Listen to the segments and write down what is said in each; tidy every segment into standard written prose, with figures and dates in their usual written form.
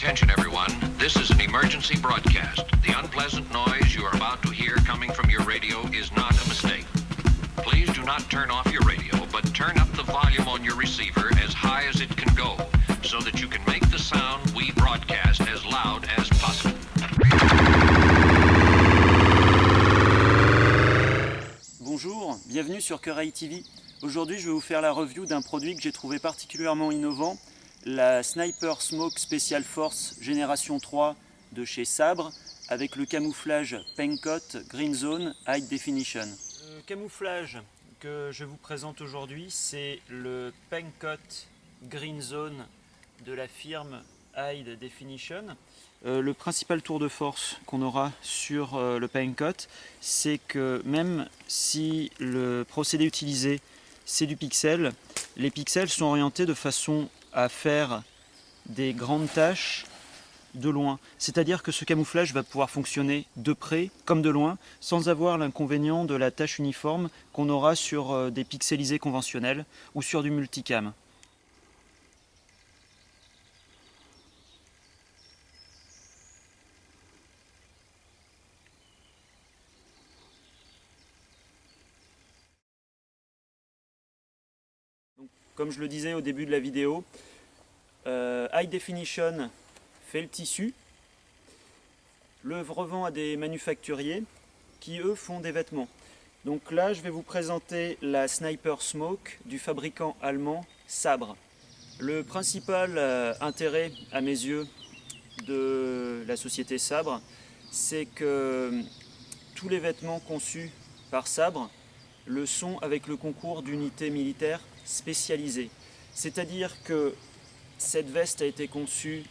Attention everyone, this is an emergency broadcast. The unpleasant noise you are about to hear coming from your radio is not a mistake. Please do not turn off your radio, but turn up the volume on your receiver as high as it can go, so that you can make the sound we broadcast as loud as possible. Bonjour, bienvenue sur Cœur TV. Aujourd'hui, je vais vous faire la review d'un produit que j'ai trouvé particulièrement innovant, la Sniper Smoke Special Force Génération 3 de chez Sabre, avec le camouflage Paint Coat Green Zone High Definition. Le camouflage que je vous présente aujourd'hui, c'est le Paint Coat Green Zone de la firme High Definition. Le principal tour de force qu'on aura sur le Paint Coat, c'est que même si le procédé utilisé c'est du pixel, les pixels sont orientés de façon à faire des grandes taches de loin. C'est-à-dire que ce camouflage va pouvoir fonctionner de près comme de loin, sans avoir l'inconvénient de la tache uniforme qu'on aura sur des pixelisés conventionnels ou sur du multicam. Comme je le disais au début de la vidéo, High Definition fait le tissu, le revend à des manufacturiers qui eux font des vêtements. Donc là je vais vous présenter la Sniper Smoke du fabricant allemand Sabre. Le principal intérêt à mes yeux de la société Sabre, c'est que tous les vêtements conçus par Sabre le sont avec le concours d'unités militaires spécialisées. C'est-à-dire que cette veste a été conçue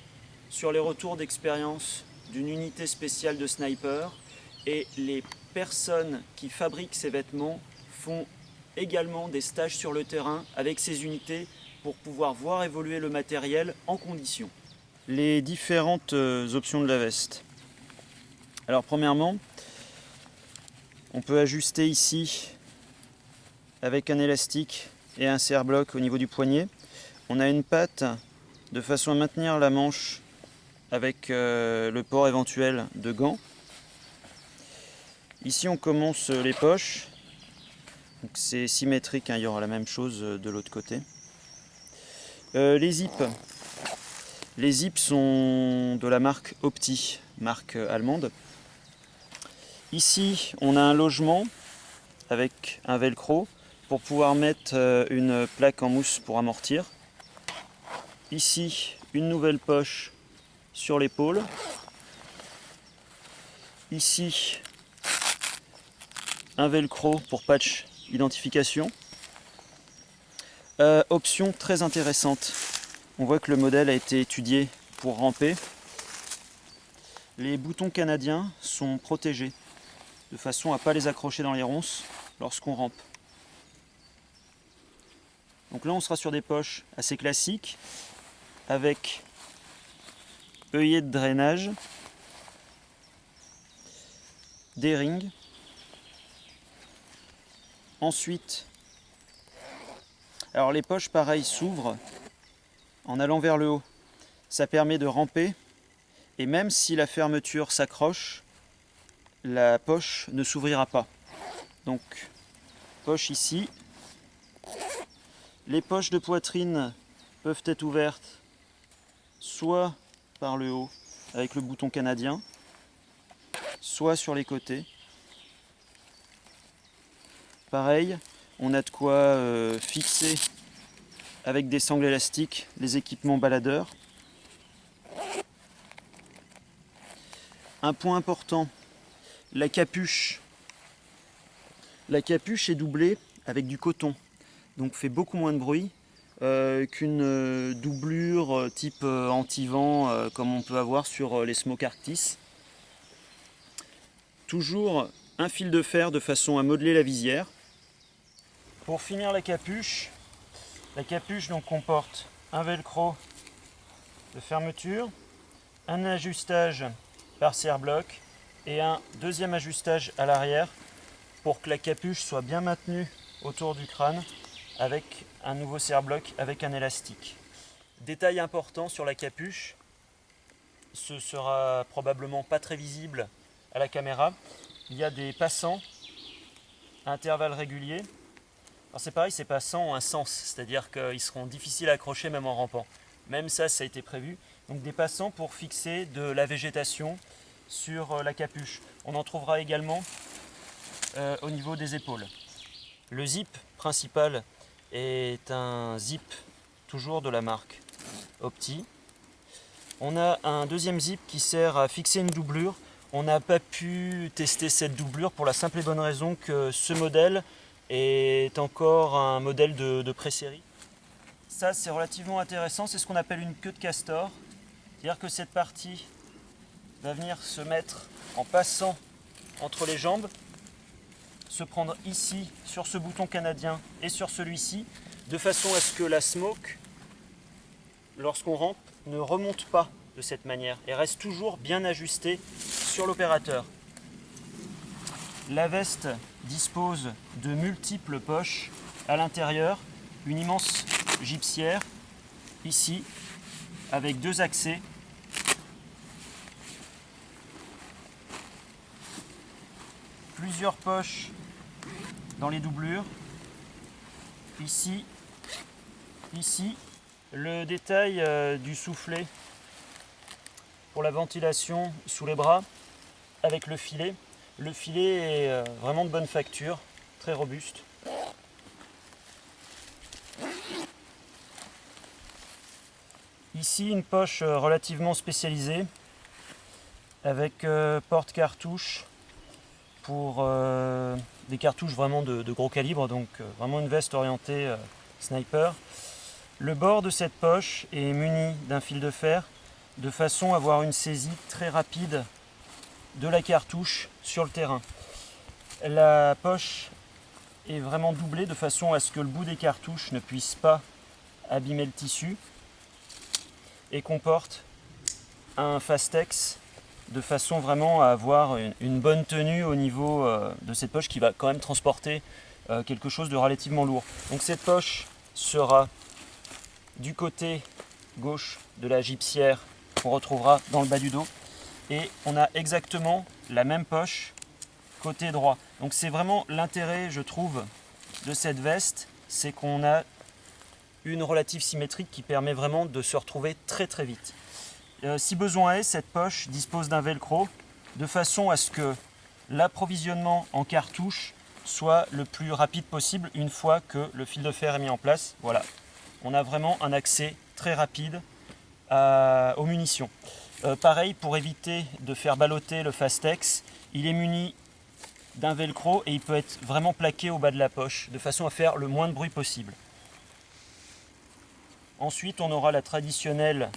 sur les retours d'expérience d'une unité spéciale de sniper, et les personnes qui fabriquent ces vêtements font également des stages sur le terrain avec ces unités pour pouvoir voir évoluer le matériel en conditions. Les différentes options de la veste. Alors premièrement, on peut ajuster ici avec un élastique et un serre-bloc au niveau du poignet. On a une patte de façon à maintenir la manche avec le port éventuel de gants. Ici on commence les poches, c'est symétrique, hein, il y aura la même chose de l'autre côté. Les zips sont de la marque Opti, marque allemande. Ici on a un logement avec un velcro pour pouvoir mettre une plaque en mousse pour amortir. Ici, une nouvelle poche sur l'épaule. Ici, un velcro pour patch identification. Option très intéressante. On voit que le modèle a été étudié pour ramper. Les boutons canadiens sont protégés de façon à ne pas les accrocher dans les ronces lorsqu'on rampe. Donc là on sera sur des poches assez classiques avec œillet de drainage, des rings. Ensuite, alors les poches pareil s'ouvrent en allant vers le haut. Ça permet de ramper, et même si la fermeture s'accroche, la poche ne s'ouvrira pas. Donc poche ici. Les poches de poitrine peuvent être ouvertes soit par le haut avec le bouton canadien, soit sur les côtés. Pareil, on a de quoi fixer avec des sangles élastiques les équipements baladeurs. Un point important, la capuche. La capuche est doublée avec du coton, donc fait beaucoup moins de bruit qu'une doublure type anti-vent comme on peut avoir sur les Smoke Arctis. Toujours un fil de fer de façon à modeler la visière. Pour finir la capuche donc comporte un velcro de fermeture, un ajustage par serre-bloc et un deuxième ajustage à l'arrière pour que la capuche soit bien maintenue autour du crâne avec un nouveau serre-bloc avec un élastique. Détail important sur la capuche, ce sera probablement pas très visible à la caméra. Il y a des passants à intervalles réguliers. Alors c'est pareil, ces passants ont un sens, c'est-à-dire qu'ils seront difficiles à accrocher même en rampant. Même ça a été prévu. Donc des passants pour fixer de la végétation sur la capuche. On en trouvera également au niveau des épaules. Le zip principal est un zip toujours de la marque Opti. On a un deuxième zip qui sert à fixer une doublure. On n'a pas pu tester cette doublure pour la simple et bonne raison que ce modèle est encore un modèle de pré-série. Ça, c'est relativement intéressant, c'est ce qu'on appelle une queue de castor. C'est-à-dire que cette partie va venir se mettre en passant entre les jambes, se prendre ici sur ce bouton canadien et sur celui-ci, de façon à ce que la smoke, lorsqu'on rampe, ne remonte pas de cette manière et reste toujours bien ajustée sur l'opérateur. La veste dispose de multiples poches à l'intérieur, une immense gipsière ici avec 2 accès, plusieurs poches dans les doublures, ici, ici, le détail du soufflet pour la ventilation sous les bras avec le filet. Le filet est vraiment de bonne facture, très robuste. Ici une poche relativement spécialisée avec porte-cartouche pour des cartouches vraiment de gros calibre, donc vraiment une veste orientée sniper. Le bord de cette poche est muni d'un fil de fer de façon à avoir une saisie très rapide de la cartouche sur le terrain. La poche est vraiment doublée de façon à ce que le bout des cartouches ne puisse pas abîmer le tissu et comporte un fastex de façon vraiment à avoir une bonne tenue au niveau de cette poche qui va quand même transporter quelque chose de relativement lourd. Donc cette poche sera du côté gauche de la gipsière qu'on retrouvera dans le bas du dos et on a exactement la même poche côté droit. Donc c'est vraiment l'intérêt, je trouve, de cette veste, c'est qu'on a une relative symétrie qui permet vraiment de se retrouver très très vite. Si besoin est, cette poche dispose d'un velcro de façon à ce que l'approvisionnement en cartouches soit le plus rapide possible une fois que le fil de fer est mis en place. Voilà, on a vraiment un accès très rapide aux munitions. Pareil, pour éviter de faire balloter le fastex, il est muni d'un velcro et il peut être vraiment plaqué au bas de la poche de façon à faire le moins de bruit possible. Ensuite, on aura la traditionnelle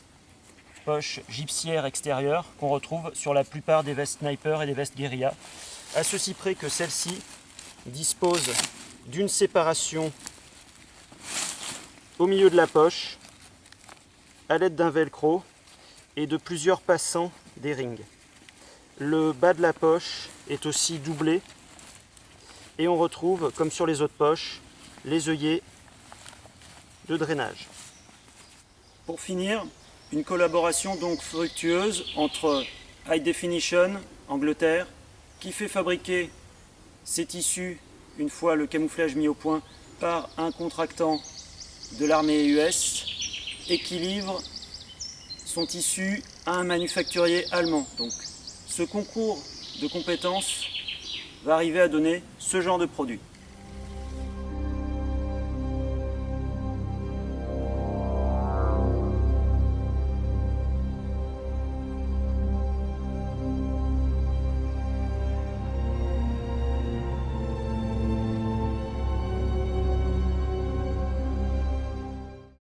poche gipsière extérieure qu'on retrouve sur la plupart des vestes sniper et des vestes guérilla, à ceci près que celle-ci dispose d'une séparation au milieu de la poche à l'aide d'un velcro et de plusieurs passants des rings. Le bas de la poche est aussi doublé et on retrouve, comme sur les autres poches, les œillets de drainage. Pour finir, une collaboration donc fructueuse entre High Definition, Angleterre, qui fait fabriquer ces tissus une fois le camouflage mis au point par un contractant de l'armée US et qui livre son tissu à un manufacturier allemand. Donc ce concours de compétences va arriver à donner ce genre de produit.